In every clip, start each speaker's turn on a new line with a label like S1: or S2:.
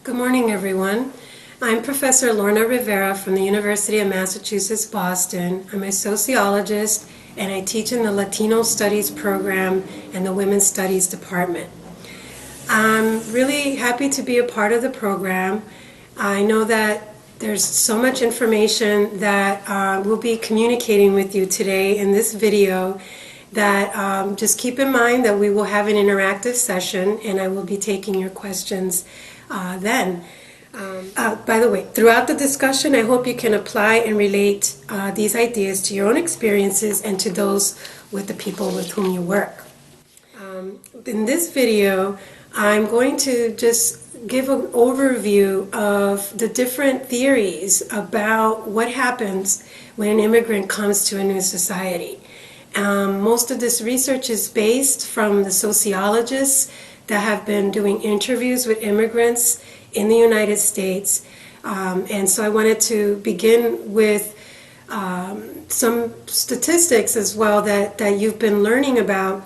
S1: Good morning, everyone. I'm Professor Lorna Rivera from the University of Massachusetts, Boston. I'm a sociologist and I teach in the Latino Studies program and the Women's Studies department. I'm really happy to be a part of the program. I know that there's so much information that we'll be communicating with you today in this video that just keep in mind that we will have an interactive session and I will be taking your questions then. By the way, throughout the discussion, I hope you can apply and relate these ideas to your own experiences and to those with the people with whom you work. In this video, I'm going to just give an overview of the different theories about what happens when an immigrant comes to a new society. Most of this research is based from the sociologists that have been doing interviews with immigrants in the United States. And so I wanted to begin with some statistics as well that you've been learning about,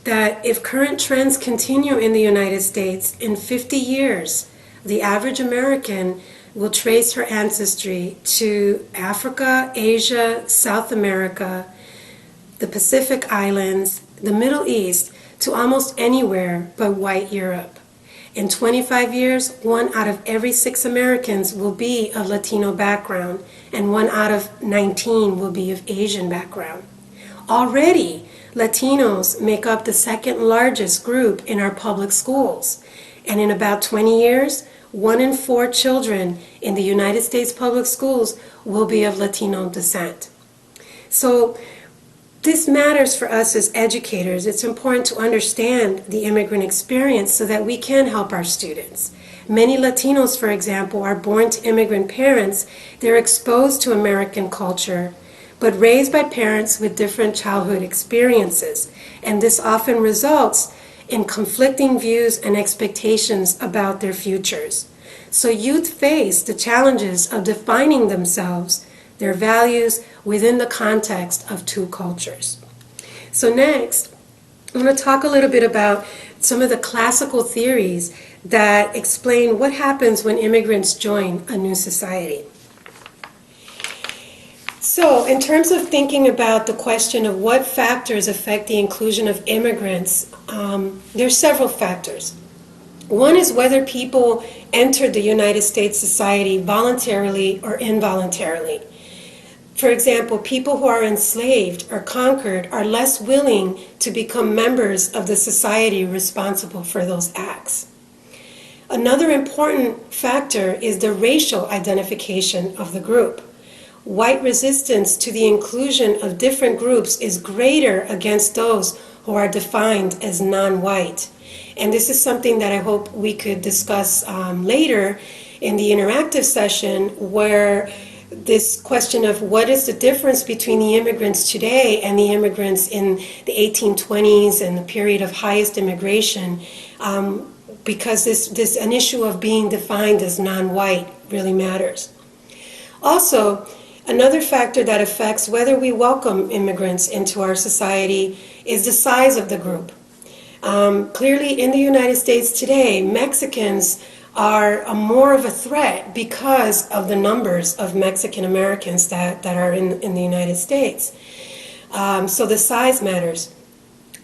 S1: that if current trends continue in the United States, in 50 years, the average American will trace her ancestry to Africa, Asia, South America, the Pacific Islands, the Middle East, to almost anywhere but white Europe. In 25 years, 1 out of every 6 Americans will be of Latino background, and 1 out of 19 will be of Asian background. Already, Latinos make up the second largest group in our public schools, and in about 20 years, 1 in 4 children in the United States public schools will be of Latino descent. So, this matters for us as educators. It's important to understand the immigrant experience so that we can help our students. Many Latinos, for example, are born to immigrant parents. They're exposed to American culture, but raised by parents with different childhood experiences. And this often results in conflicting views and expectations about their futures. So youth face the challenges of defining themselves, their values, within the context of two cultures. So next, I'm going to talk a little bit about some of the classical theories that explain what happens when immigrants join a new society. So in terms of thinking about the question of what factors affect the inclusion of immigrants, there's several factors. One is whether people entered the United States society voluntarily or involuntarily. For example, people who are enslaved or conquered are less willing to become members of the society responsible for those acts. Another important factor is the racial identification of the group. White resistance to the inclusion of different groups is greater against those who are defined as non-white. And this is something that I hope we could discuss later in the interactive session, where this question of what is the difference between the immigrants today and the immigrants in the 1820s and the period of highest immigration, because this an issue of being defined as non-white really matters. Also, another factor that affects whether we welcome immigrants into our society is the size of the group. Clearly, in the United States today, Mexicans are more of a threat because of the numbers of Mexican Americans that are in the United States. So the size matters.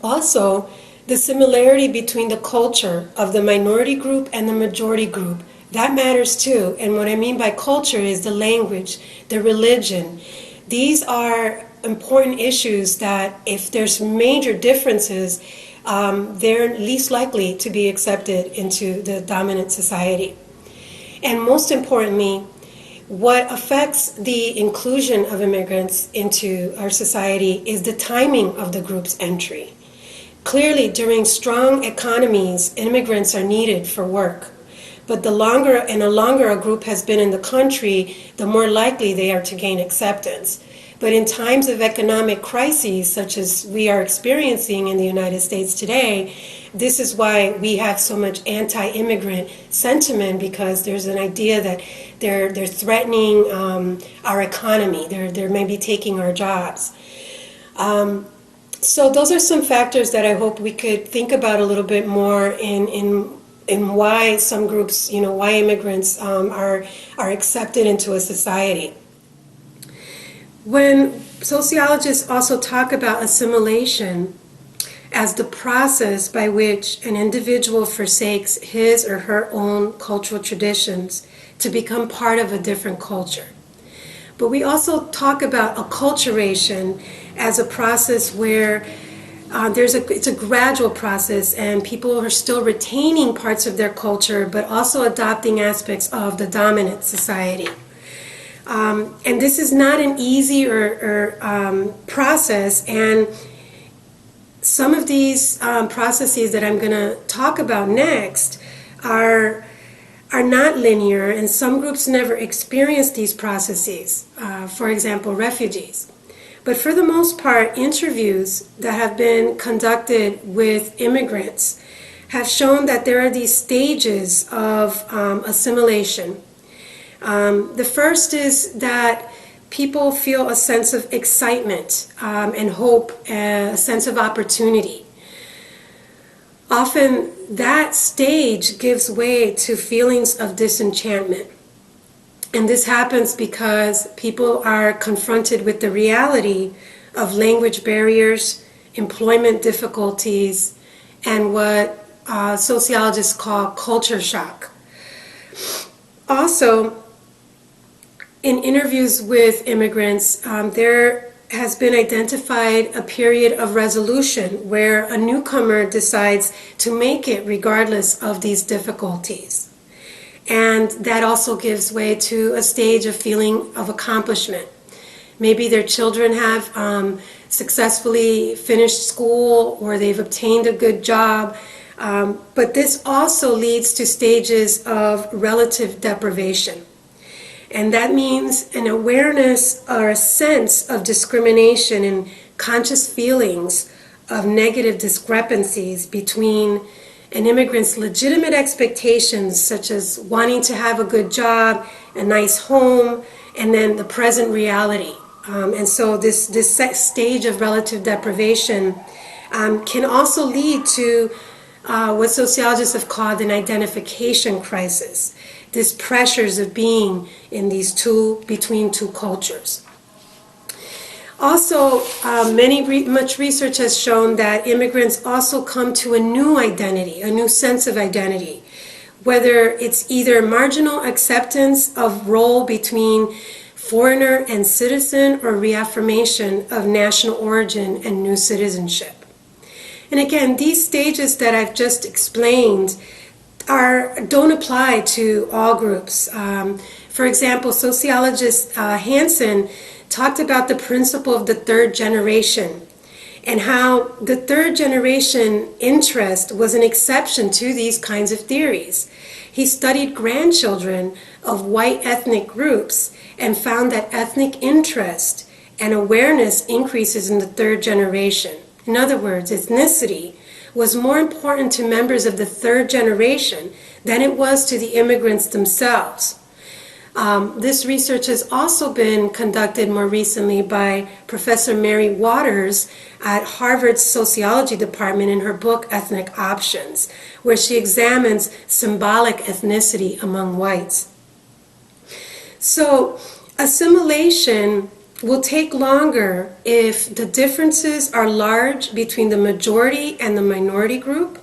S1: Also, the similarity between the culture of the minority group and the majority group, that matters too. And what I mean by culture is the language, the religion. These are important issues that if there's major differences, they're least likely to be accepted into the dominant society. And most importantly, what affects the inclusion of immigrants into our society is the timing of the group's entry. Clearly, during strong economies, immigrants are needed for work. But the longer a group has been in the country, the more likely they are to gain acceptance. But in times of economic crises, such as we are experiencing in the United States today, this is why we have so much anti-immigrant sentiment, because there's an idea that they're threatening our economy. They're maybe taking our jobs. So those are some factors that I hope we could think about a little bit more in and why some groups, why immigrants are accepted into a society. When sociologists also talk about assimilation as the process by which an individual forsakes his or her own cultural traditions to become part of a different culture. But we also talk about acculturation as a process where it's a gradual process, and people are still retaining parts of their culture, but also adopting aspects of the dominant society. And this is not an easy process, and some of these processes that I'm going to talk about next are not linear, and some groups never experience these processes. For example, refugees. But for the most part, interviews that have been conducted with immigrants have shown that there are these stages of assimilation. The first is that people feel a sense of excitement and hope, a sense of opportunity. Often that stage gives way to feelings of disenchantment. And this happens because people are confronted with the reality of language barriers, employment difficulties, and what sociologists call culture shock. Also, in interviews with immigrants, there has been identified a period of resolution where a newcomer decides to make it regardless of these difficulties. And that also gives way to a stage of feeling of accomplishment. Maybe their children have successfully finished school, or they've obtained a good job. But this also leads to stages of relative deprivation. And that means an awareness or a sense of discrimination and conscious feelings of negative discrepancies between an immigrant's legitimate expectations, such as wanting to have a good job, a nice home, and then the present reality. And so this stage of relative deprivation can also lead to what sociologists have called an identification crisis. These pressures of being in between two cultures. Also, much research has shown that immigrants also come to a new identity, a new sense of identity, whether it's either marginal acceptance of role between foreigner and citizen, or reaffirmation of national origin and new citizenship. And again, these stages that I've just explained don't apply to all groups. For example, sociologist Hansen talked about the principle of the third generation, and how the third generation interest was an exception to these kinds of theories. He studied grandchildren of white ethnic groups and found that ethnic interest and awareness increases in the third generation. In other words, ethnicity was more important to members of the third generation than it was to the immigrants themselves. This research has also been conducted more recently by Professor Mary Waters at Harvard's Sociology Department in her book Ethnic Options, where she examines symbolic ethnicity among whites. So, assimilation will take longer if the differences are large between the majority and the minority group,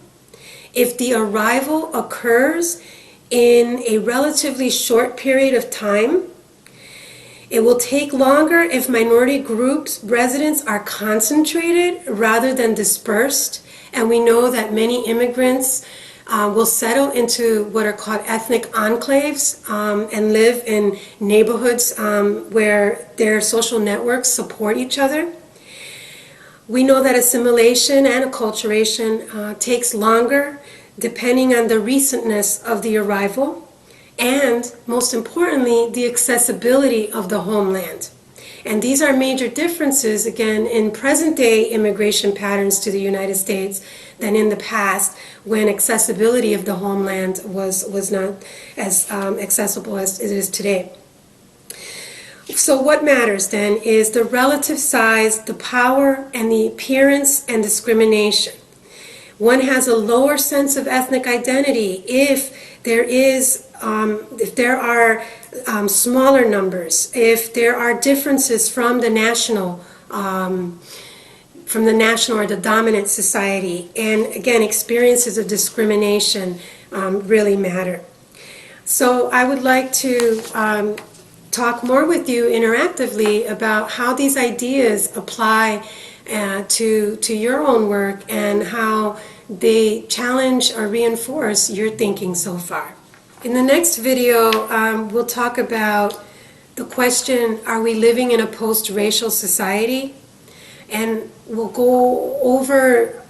S1: if the arrival occurs in a relatively short period of time. It will take longer if minority groups, residents are concentrated rather than dispersed. And we know that many immigrants will settle into what are called ethnic enclaves and live in neighborhoods where their social networks support each other. We know that assimilation and acculturation takes longer depending on the recentness of the arrival, and most importantly, the accessibility of the homeland. And these are major differences, again, in present-day immigration patterns to the United States than in the past, when accessibility of the homeland was not as accessible as it is today. So what matters then is the relative size, the power, and the appearance and discrimination. One has a lower sense of ethnic identity if there are smaller numbers, if there are differences from the national or the dominant society. And again, experiences of discrimination really matter. So I would like to talk more with you interactively about how these ideas apply to your own work and how they challenge or reinforce your thinking so far. In the next video, we'll talk about the question, are we living in a post-racial society? And we'll go over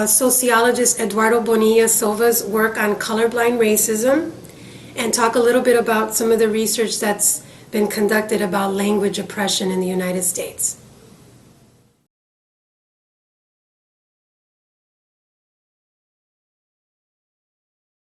S1: sociologist Eduardo Bonilla Silva's work on colorblind racism and talk a little bit about some of the research that's been conducted about language oppression in the United States.